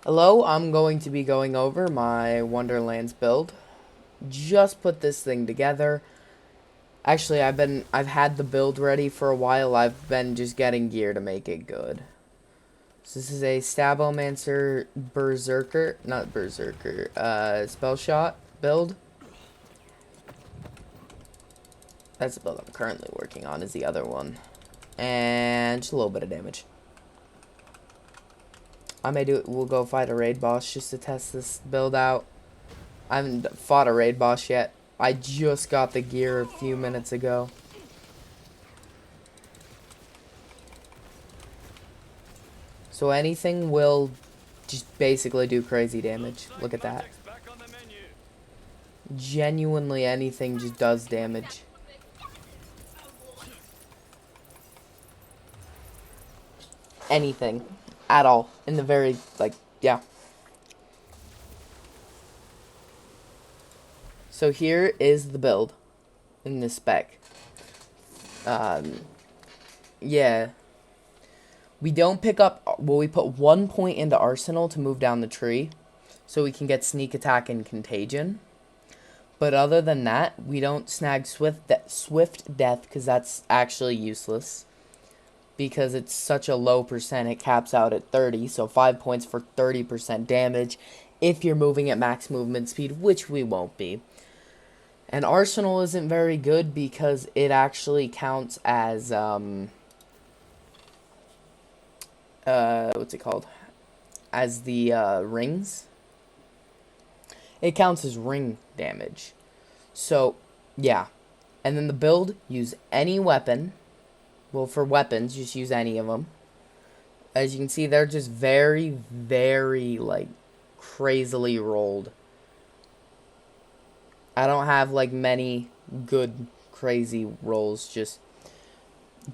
Hello, I'm going to be going over my Wonderlands build. Just put this thing together. Actually, I've had the build ready for a while. I've been just getting gear to make it good. So this is a stabbomancer not berserker, spellshot build. That's the build I'm currently working on, is the other one. And just a little bit of damage. We'll go fight a raid boss just to test this build out. I haven't fought a raid boss yet. I just got the gear a few minutes ago. So anything will just basically do crazy damage. Look at that. Genuinely anything just does damage. Anything. At all. In the very, yeah. So here is the build in this spec. Yeah. We don't pick up, well, we put 1 point into Arsenal to move down the tree, so we can get sneak attack and contagion. But other than that, we don't snag swift death, because that's actually useless. Because it's such a low percent, it caps out at 30, so 5 points for 30% damage if you're moving at max movement speed, which we won't be. And Arsenal isn't very good because it actually counts as, what's it called? As the, rings. It counts as ring damage. So, yeah. And then the build, use any weapon. Well, for weapons, just use any of them. As you can see, they're just very, very, crazily rolled. I don't have, many good, crazy rolls. Just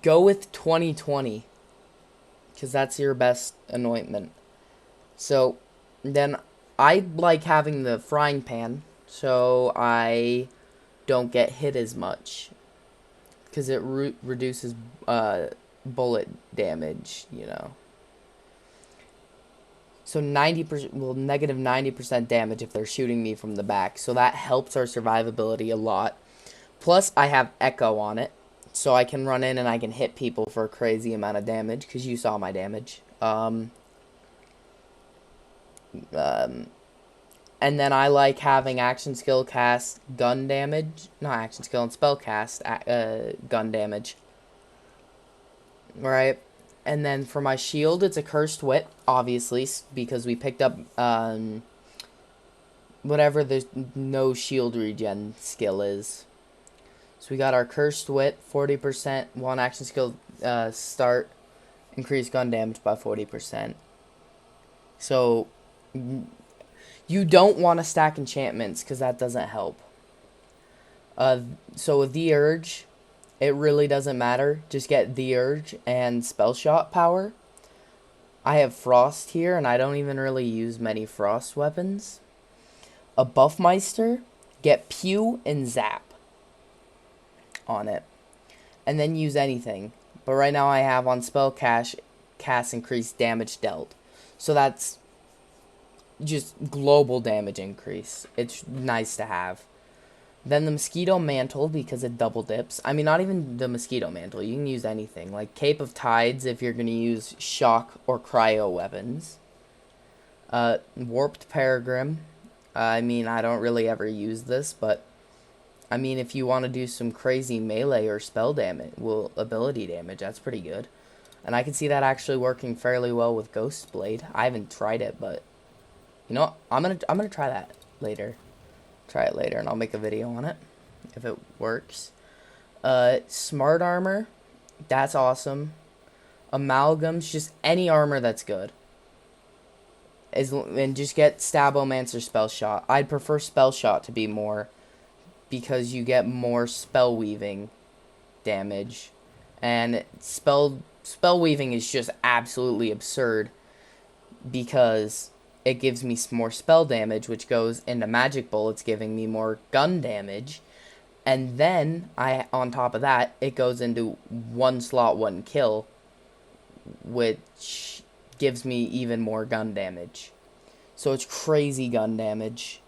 go with 2020. Because that's your best anointment. So, then I like having the frying pan. So, I don't get hit as much. Because it reduces bullet damage, you know. So 90%, well, negative 90% damage if they're shooting me from the back. So that helps our survivability a lot. Plus, I have Echo on it. So I can run in and I can hit people for a crazy amount of damage. Because you saw my damage. And then I like having action skill cast gun damage. Not action skill and spell cast gun damage. Right? And then for my shield, it's a cursed wit, obviously, because we picked up whatever the no shield regen skill is. So we got our cursed wit, 40%, one action skill start, increase gun damage by 40%. So you don't want to stack enchantments because that doesn't help. So with the urge, it really doesn't matter. Just get the urge and spellshot power. I have frost here, and I don't even really use many frost weapons. A buffmeister, get pew and zap on it, and then use anything. But right now I have on spell cast increased damage dealt, so that's just global damage increase. It's nice to have. Then the mosquito mantle, because it double dips. I mean, not even the mosquito mantle. You can use anything. Like Cape of Tides if you're going to use shock or cryo weapons. Warped Peregrine. I mean, I don't really ever use this, but I mean, if you want to do some crazy melee or spell damage, well, ability damage, that's pretty good. And I can see that actually working fairly well with Ghost Blade. I haven't tried it, but you know what? I'm gonna try that later. Try it later, and I'll make a video on it if it works. Smart armor, that's awesome. Amalgams, just any armor that's good. And just get stabbomancer spell shot. I'd prefer spell shot to be more, because you get more spell weaving damage, and spell weaving is just absolutely absurd because it gives me more spell damage, which goes into magic bullets, giving me more gun damage. And then, on top of that, it goes into one slot, one kill, which gives me even more gun damage. So it's crazy gun damage.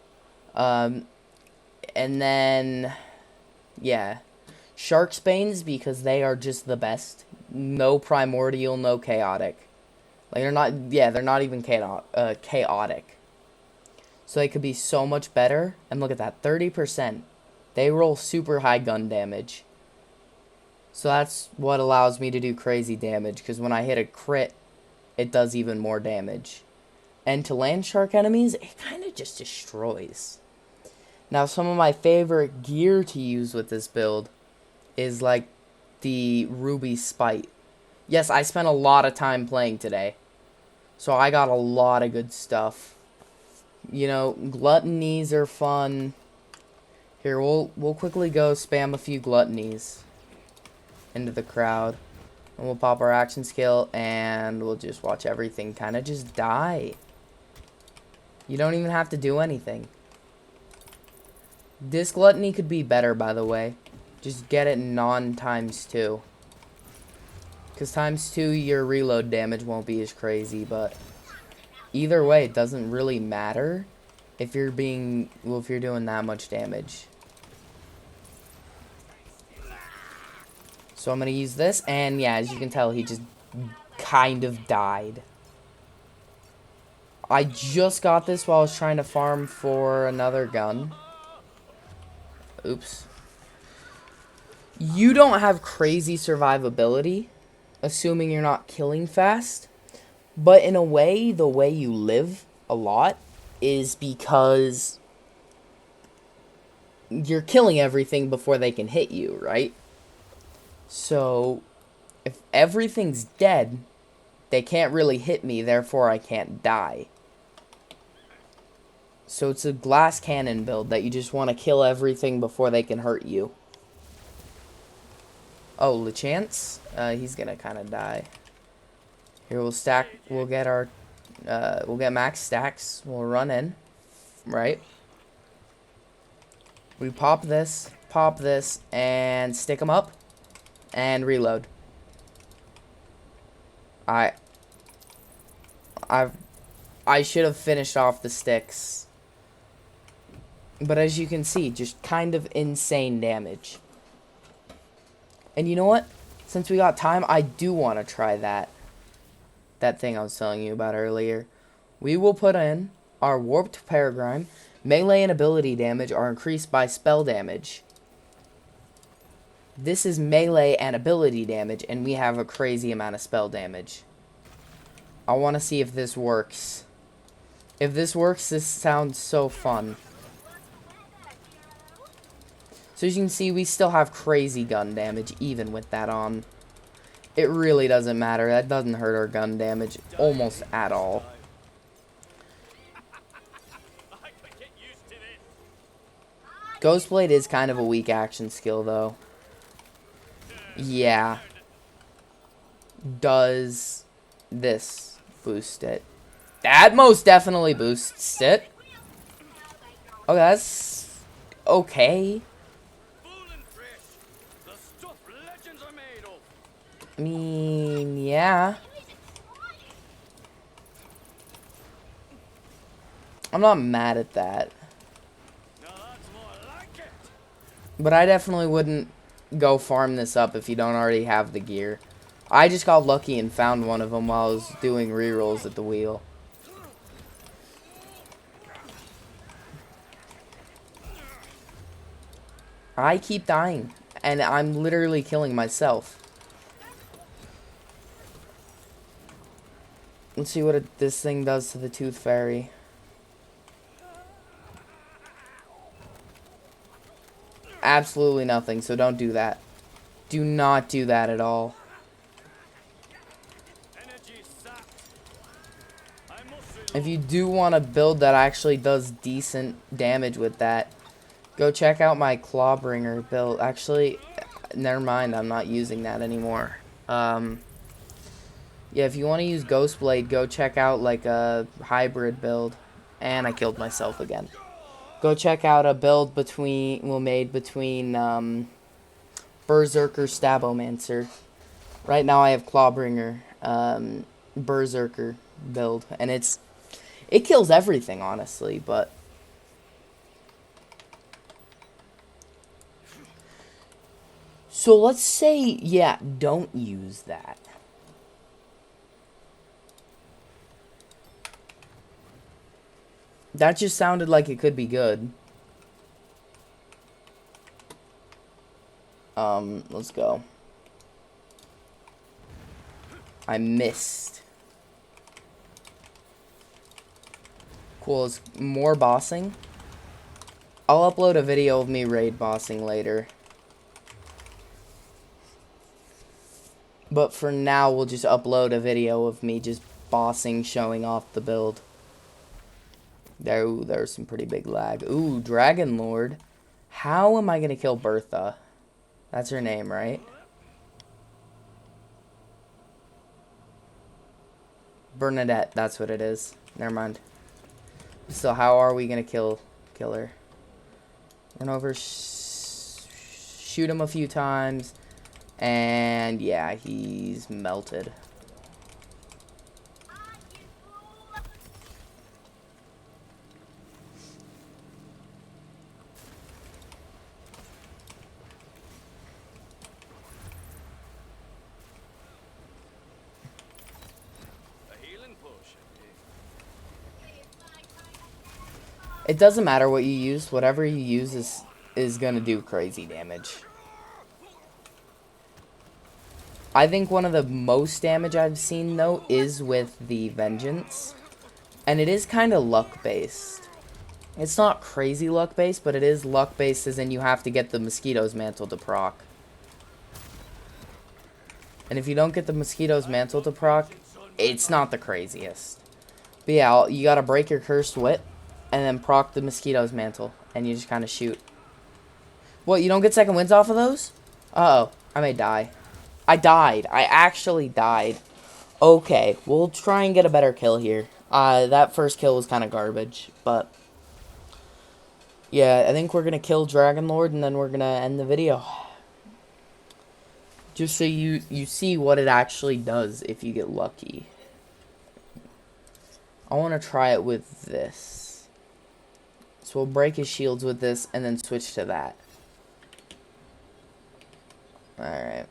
And then, yeah. Shark's Banes, because they are just the best. No primordial, no chaotic. Like, they're not even chaotic. So they could be so much better. And look at that, 30%. They roll super high gun damage. So that's what allows me to do crazy damage, because when I hit a crit, it does even more damage. And to land shark enemies, it kind of just destroys. Now, some of my favorite gear to use with this build is like the ruby spite. Yes, I spent a lot of time playing today, so I got a lot of good stuff. You know, gluttonies are fun. Here, we'll quickly go spam a few gluttonies into the crowd. And we'll pop our action skill, and we'll just watch everything kind of just die. You don't even have to do anything. This gluttony could be better, by the way. Just get it non-times 2. Because times 2, your reload damage won't be as crazy, but either way, it doesn't really matter if you're doing that much damage. So I'm going to use this, and yeah, as you can tell, he just kind of died. I just got this while I was trying to farm for another gun. Oops. You don't have crazy survivability, assuming you're not killing fast. But in a way, the way you live a lot is because you're killing everything before they can hit you, right? So, if everything's dead, they can't really hit me, therefore I can't die. So it's a glass cannon build that you just want to kill everything before they can hurt you. Oh, Lechance? He's gonna kind of die. Here, we'll get max stacks. We'll run in, right? We pop this, and stick them up, and reload. I should have finished off the sticks. But as you can see, just kind of insane damage. And you know what? Since we got time, I do want to try that thing I was telling you about earlier. We will put in our warped paradigm. Melee and ability damage are increased by spell damage. This is melee and ability damage, and we have a crazy amount of spell damage. I want to see if this works. If this works, this sounds so fun. So as you can see, we still have crazy gun damage even with that on. It really doesn't matter. That doesn't hurt our gun damage almost at all. Ghostblade is kind of a weak action skill, though. Yeah. Does this boost it? That most definitely boosts it. Oh, that's okay. I mean, yeah. I'm not mad at that. But I definitely wouldn't go farm this up if you don't already have the gear. I just got lucky and found one of them while I was doing rerolls at the wheel. I keep dying, and I'm literally killing myself. Let's see what this thing does to the Tooth Fairy. Absolutely nothing, so don't do that. Do not do that at all. If you do want a build that actually does decent damage with that, go check out my Clawbringer build. Actually, never mind, I'm not using that anymore. Yeah, if you want to use Ghostblade, go check out like a hybrid build. And I killed myself again. Go check out a build made between Berserker, Stabbomancer. Right now I have Clawbringer, Berserker build, and it's It kills everything, honestly, but... So let's say, yeah, don't use that. That just sounded like it could be good. Let's go. I missed. Cool, it's more bossing. I'll upload a video of me raid bossing later. But for now, we'll just upload a video of me just bossing, showing off the build. There's some pretty big lag. Ooh, Dragon Lord. How am I gonna kill Bertha? That's her name, right? Bernadette, that's what it is. Never mind. So how are we gonna kill her? Run over, shoot him a few times, and yeah, he's melted. It doesn't matter what you use. Whatever you use is gonna do crazy damage. I think one of the most damage I've seen, though, is with the Vengeance. And it is kind of luck-based. It's not crazy luck-based, but it is luck-based as in you have to get the Mosquito's Mantle to proc. And if you don't get the Mosquito's Mantle to proc, it's not the craziest. But yeah, you gotta break your Cursed Wit, and then proc the Mosquito's Mantle, and you just kind of shoot. What, you don't get second wins off of those? Uh-oh, I may die. I died. I actually died. Okay, we'll try and get a better kill here. That first kill was kind of garbage, but... yeah, I think we're gonna kill Dragon Lord, and then we're gonna end the video. Just so you see what it actually does if you get lucky. I want to try it with this. So we'll break his shields with this, and then switch to that. Alright.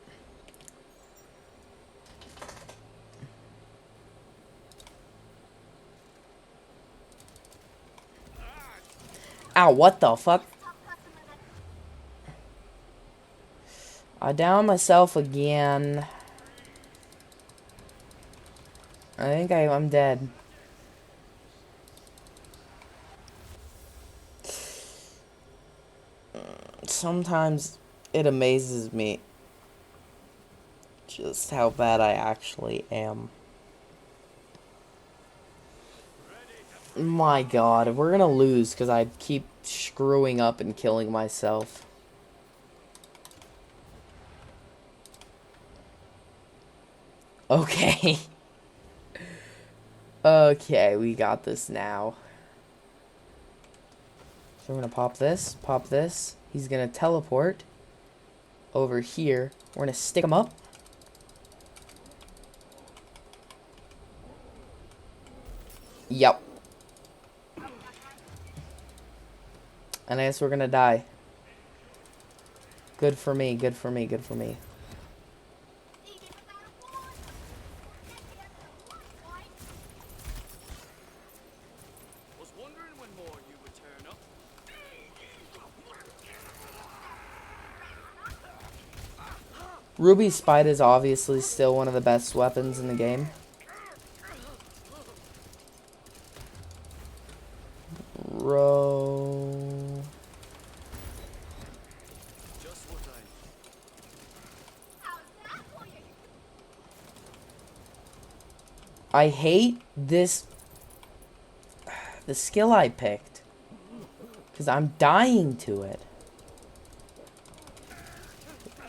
Ow, what the fuck? I downed myself again. I think I'm dead. Sometimes it amazes me just how bad I actually am. My god, we're gonna lose because I keep screwing up and killing myself. Okay. Okay, we got this now. So we're gonna pop this, pop this. He's gonna teleport over here. We're gonna stick him up. Yep. And I guess we're gonna die. Good for me, good for me, good for me. Ruby's Spite is obviously still one of the best weapons in the game. Row. I hate this, the skill I picked, because I'm dying to it.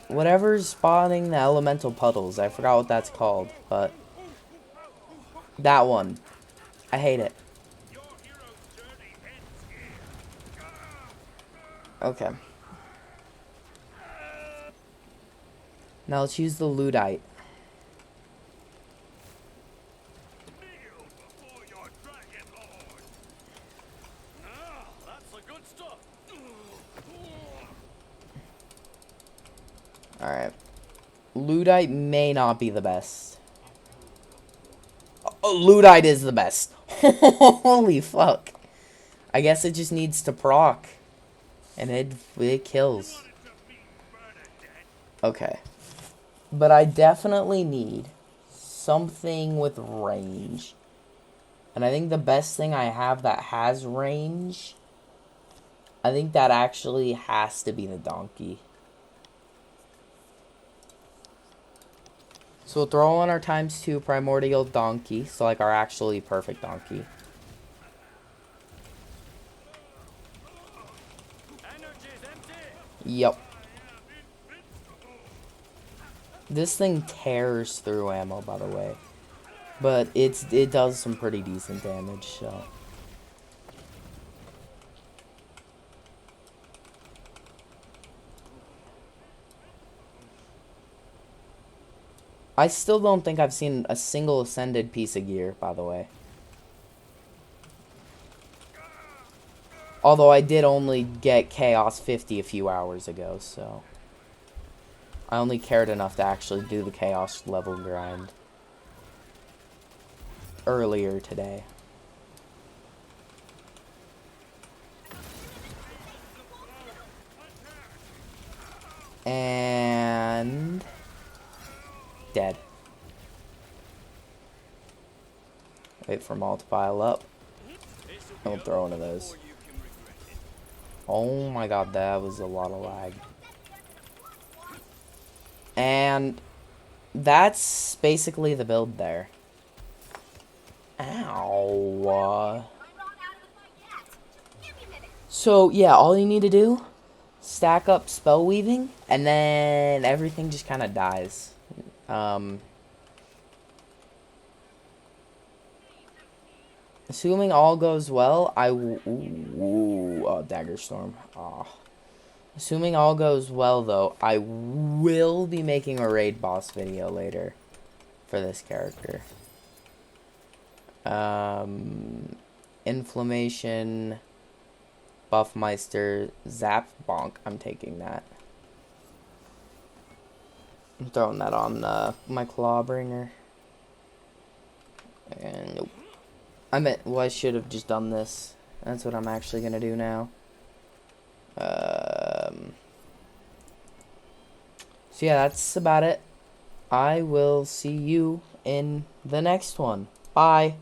Whatever's spawning the elemental puddles, I forgot what that's called, but that one, I hate it. Okay. Now let's use the Ludite. Alright. Ludite may not be the best. Oh, Ludite is the best. Holy fuck. I guess it just needs to proc. And it kills. Okay. But I definitely need something with range. And I think the best thing I have that has range, I think that actually has to be the donkey. So we'll throw on our ×2 primordial donkey. So like our actually perfect donkey. Yep. This thing tears through ammo, by the way. But it does some pretty decent damage, so. I still don't think I've seen a single ascended piece of gear, by the way. Although I did only get Chaos 50 a few hours ago, so. I only cared enough to actually do the Chaos level grind earlier today. And dead. Wait for them all to pile up. And we'll throw one of those. Oh my god, that was a lot of lag. And that's basically the build there. Ow. So yeah, all you need to do, stack up spell weaving, and then everything just kind of dies. Assuming all goes well, Dagger Storm. Oh. Assuming all goes well, though, I will be making a raid boss video later for this character. Inflammation, Buffmeister, Zap, Bonk. I'm taking that. I'm throwing that on my Clawbringer. And nope. Well, I should have just done this. That's what I'm actually going to do now. So yeah, that's about it. I will see you in the next one. Bye.